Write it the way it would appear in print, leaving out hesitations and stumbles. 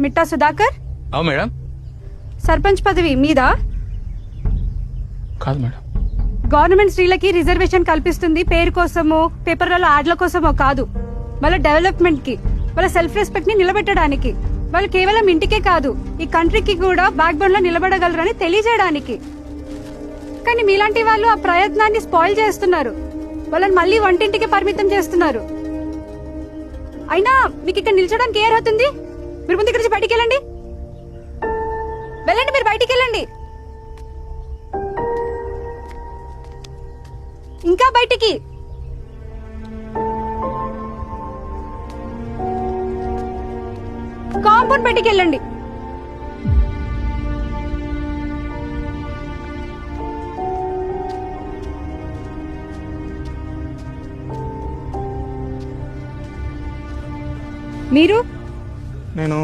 మిట్టా సుధాకర్? అవు మేడం. సర్పంచ్ పదవి మీదా? కాదు మేడం. గవర్నమెంట్ స్త్రీలకి రిజర్వేషన్ కల్పిస్తుంది పేరు కోసమో పేపర్లలో యాడ్ల కోసమో కాదు, వాళ్ళ డెవలప్మెంట్ కి, వాళ్ళ సెల్ఫ్ రెస్పెక్ట్ ని నిలబెట్టడానికి. వాళ్ళు కేవలం ఇంటికే కాదు ఈ కంట్రీకి కూడా బ్యాక్ బోన్ లో నిలబడగలరని తెలియజేయడానికి. కానీ మీలాంటి వాళ్ళు ఆ ప్రయత్నాన్ని స్పాయిల్ చేస్తున్నారు, వాళ్ళని మళ్ళీ వంటింటికి పరిమితం చేస్తున్నారు. అయినా మీకు ఇక్కడ నిల్చోడానికి ఏ అర్హత ఉంది? మీరు ముందు ఇక్కడ నుంచి బయటికి వెళ్ళండి, వెళ్ళండి, మీరు బయటికి వెళ్ళండి, ఇంకా బయటికి. కాంపౌండ్ బయటికి వెళ్ళండి. మీరు? నేను